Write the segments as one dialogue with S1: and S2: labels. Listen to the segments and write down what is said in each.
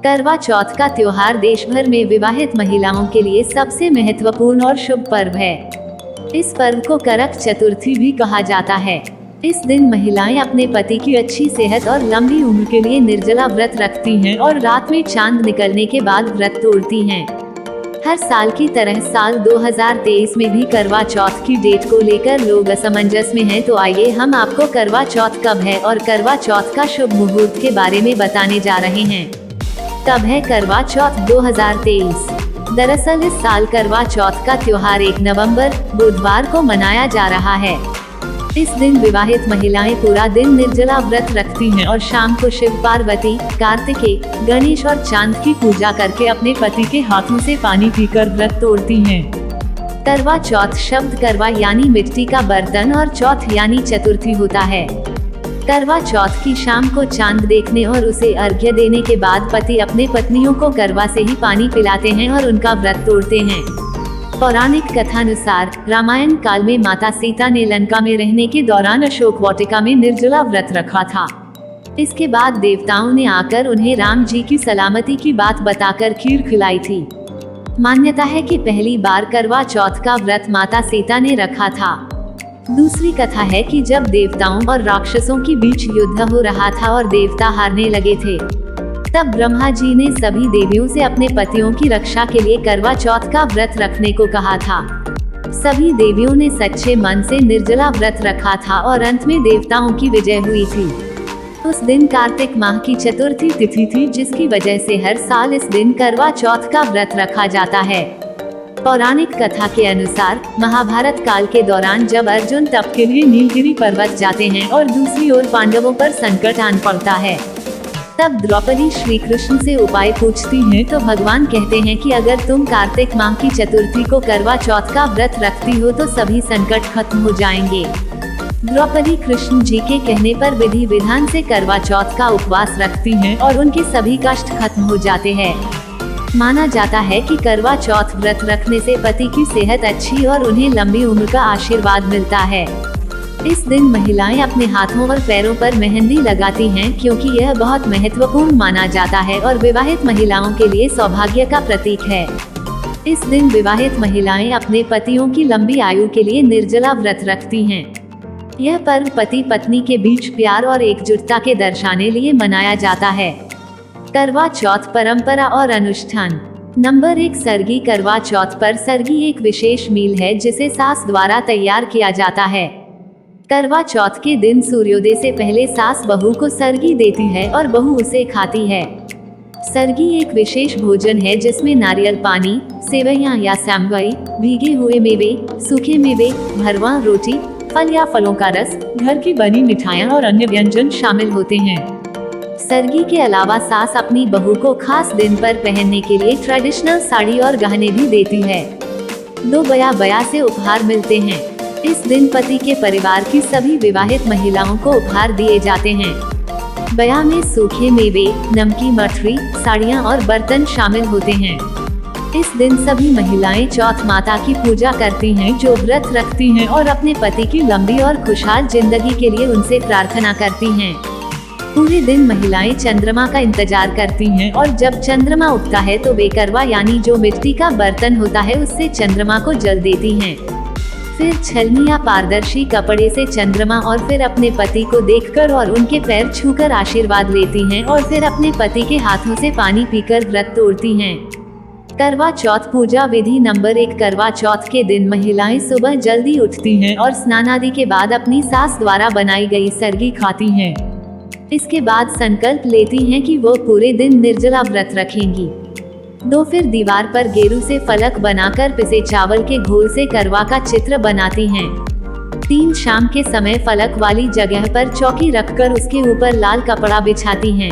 S1: करवा चौथ का त्योहार देश भर में विवाहित महिलाओं के लिए सबसे महत्वपूर्ण और शुभ पर्व है। इस पर्व को करक चतुर्थी भी कहा जाता है। इस दिन महिलाएं अपने पति की अच्छी सेहत और लंबी उम्र के लिए निर्जला व्रत रखती हैं और रात में चांद निकलने के बाद व्रत तोड़ती हैं। हर साल की तरह साल 2023 में भी करवा चौथ की डेट को लेकर लोग असमंजस में हैं। तो आइए हम आपको करवा चौथ कब है और करवा चौथ का शुभ मुहूर्त के बारे में बताने जा रहे हैं। कब है करवा चौथ 2023? दरअसल इस साल करवा चौथ का त्योहार 1 नवंबर बुधवार को मनाया जा रहा है। इस दिन विवाहित महिलाएं पूरा दिन निर्जला व्रत रखती हैं और शाम को शिव पार्वती, कार्तिकेय, गणेश और चांद की पूजा करके अपने पति के हाथों से पानी पीकर व्रत तोड़ती हैं। करवा चौथ शब्द करवा यानी मिट्टी का बर्तन और चौथ यानी चतुर्थी होता है। करवा चौथ की शाम को चांद देखने और उसे अर्घ्य देने के बाद पति अपने पत्नियों को करवा से ही पानी पिलाते हैं और उनका व्रत तोड़ते हैं। पौराणिक कथानुसार रामायण काल में माता सीता ने लंका में रहने के दौरान अशोक वाटिका में निर्जला व्रत रखा था। इसके बाद देवताओं ने आकर उन्हें राम जी की सलामती की बात बताकर खीर खिलाई थी। मान्यता है कि पहली बार करवा चौथ का व्रत माता सीता ने रखा था। दूसरी कथा है कि जब देवताओं और राक्षसों के बीच युद्ध हो रहा था और देवता हारने लगे थे, तब ब्रह्मा जी ने सभी देवियों से अपने पतियों की रक्षा के लिए करवा चौथ का व्रत रखने को कहा था। सभी देवियों ने सच्चे मन से निर्जला व्रत रखा था और अंत में देवताओं की विजय हुई थी। उस दिन कार्तिक माह की चतुर्थी तिथि थी, जिसकी वजह से हर साल इस दिन करवा चौथ का व्रत रखा जाता है। पौराणिक कथा के अनुसार महाभारत काल के दौरान जब अर्जुन तप के लिए नीलगिरी पर्वत जाते हैं और दूसरी ओर पांडवों पर संकट आन पड़ता है, तब द्रौपदी श्री कृष्ण से उपाय पूछती हैं तो भगवान कहते हैं कि अगर तुम कार्तिक माह की चतुर्थी को करवा चौथ का व्रत रखती हो तो सभी संकट खत्म हो जाएंगे। द्रौपदी कृष्ण जी के कहने पर विधि विधान से करवा चौथ का उपवास रखती हैं और उनके सभी कष्ट खत्म हो जाते हैं। माना जाता है कि करवा चौथ व्रत रखने से पति की सेहत अच्छी और उन्हें लंबी उम्र का आशीर्वाद मिलता है। इस दिन महिलाएं अपने हाथों और पैरों पर मेहंदी लगाती हैं, क्योंकि यह बहुत महत्वपूर्ण माना जाता है और विवाहित महिलाओं के लिए सौभाग्य का प्रतीक है। इस दिन विवाहित महिलाएं अपने पतियों की लंबी आयु के लिए निर्जला व्रत रखती हैं। यह पर्व पति पत्नी के बीच प्यार और एकजुटता के दर्शाने लिए मनाया जाता है। करवा चौथ परंपरा और अनुष्ठान। नंबर 1, सरगी। करवा चौथ पर सरगी एक विशेष मील है जिसे सास द्वारा तैयार किया जाता है। करवा चौथ के दिन सूर्योदय से पहले सास बहू को सरगी देती है और बहू उसे खाती है। सरगी एक विशेष भोजन है जिसमें नारियल पानी, सेवइयां या सैम्बई, भीगे हुए मेवे, सूखे मेवे, भरवा रोटी, फल या फलों का रस, घर की बनी मिठाइयाँ और अन्य व्यंजन शामिल होते हैं। सरगी के अलावा सास अपनी बहू को खास दिन पर पहनने के लिए ट्रेडिशनल साड़ी और गहने भी देती है। 2 बया से उपहार मिलते हैं। इस दिन पति के परिवार की सभी विवाहित महिलाओं को उपहार दिए जाते हैं। बया में सूखे मेवे, नमकी मठरी, साड़ियाँ और बर्तन शामिल होते हैं। इस दिन सभी महिलाएं चौथ माता की पूजा करती हैं, जो व्रत रखती हैं और अपने पति की लंबी और खुशहाल जिंदगी के लिए उनसे प्रार्थना करती हैं। पूरे दिन महिलाएं चंद्रमा का इंतजार करती हैं और जब चंद्रमा उगता है तो वे करवा यानी जो मिट्टी का बर्तन होता है उससे चंद्रमा को जल देती हैं। फिर छलनी या पारदर्शी कपड़े से चंद्रमा और फिर अपने पति को देखकर और उनके पैर छूकर आशीर्वाद लेती हैं और फिर अपने पति के हाथों से पानी पीकर व्रत तोड़ती हैं। करवा चौथ पूजा विधि। नंबर 1, करवा चौथ के दिन महिलाएं सुबह जल्दी उठती हैं और स्नान आदि के बाद अपनी सास द्वारा बनाई गई सरगी खाती हैं। इसके बाद संकल्प लेती हैं कि वो पूरे दिन निर्जला व्रत रखेंगी। 2, फिर दीवार पर गेरू से फलक बनाकर पिसे चावल के घोल से करवा का चित्र बनाती हैं। 3, शाम के समय फलक वाली जगह पर चौकी रखकर उसके ऊपर लाल कपड़ा बिछाती हैं।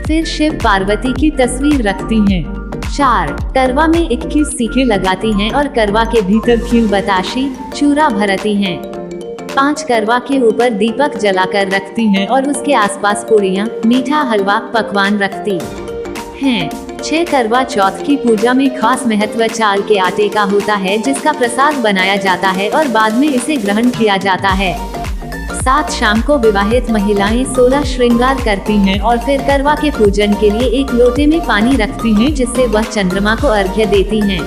S1: फिर शिव पार्वती की तस्वीर रखती हैं। 4, करवा में 21 सीखे लगाती हैं और करवा के भीतर खील बताशी चूरा भरती हैं। 5, करवा के ऊपर दीपक जलाकर रखती हैं और उसके आसपास पूड़ियाँ, मीठा हलवा, पकवान रखती हैं। 6, करवा चौथ की पूजा में खास महत्व चाल के आटे का होता है, जिसका प्रसाद बनाया जाता है और बाद में इसे ग्रहण किया जाता है। साथ शाम को विवाहित महिलाएं 16 श्रृंगार करती हैं और फिर करवा के पूजन के लिए एक लोटे में पानी रखती हैं, जिससे वह चंद्रमा को अर्घ्य देती हैं।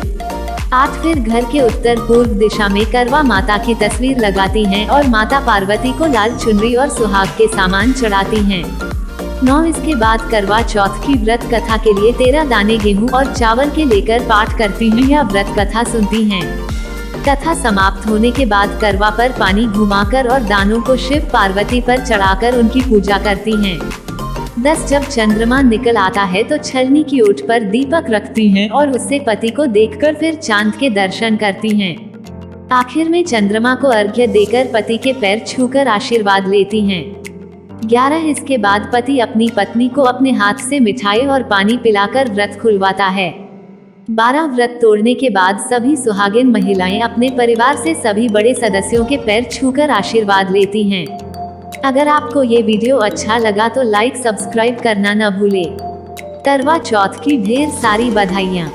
S1: 8 फिर घर के उत्तर पूर्व दिशा में करवा माता की तस्वीर लगाती हैं और माता पार्वती को लाल चुनरी और सुहाग के सामान चढ़ाती हैं। 9 इसके बाद करवा चौथ की व्रत कथा के लिए 13 दाने गेहूं और चावल के लेकर पाठ करती हैं या व्रत कथा सुनती हैं। कथा समाप्त होने के बाद करवा पर पानी घुमाकर और दानों को शिव पार्वती पर चढ़ाकर उनकी पूजा करती हैं। 10 जब चंद्रमा निकल आता है तो छलनी की ओट पर दीपक रखती हैं और उससे पति को देखकर फिर चांद के दर्शन करती हैं। आखिर में चंद्रमा को अर्घ्य देकर पति के पैर छूकर आशीर्वाद लेती हैं। 11 इसके बाद पति अपनी पत्नी को अपने हाथ से मिठाई और पानी पिलाकर व्रत खुलवाता है। 12 व्रत तोड़ने के बाद सभी सुहागिन महिलाएं अपने परिवार से सभी बड़े सदस्यों के पैर छूकर आशीर्वाद लेती हैं। अगर आपको ये वीडियो अच्छा लगा तो लाइक सब्सक्राइब करना न भूलें। करवा चौथ की ढेर सारी बधाइयाँ।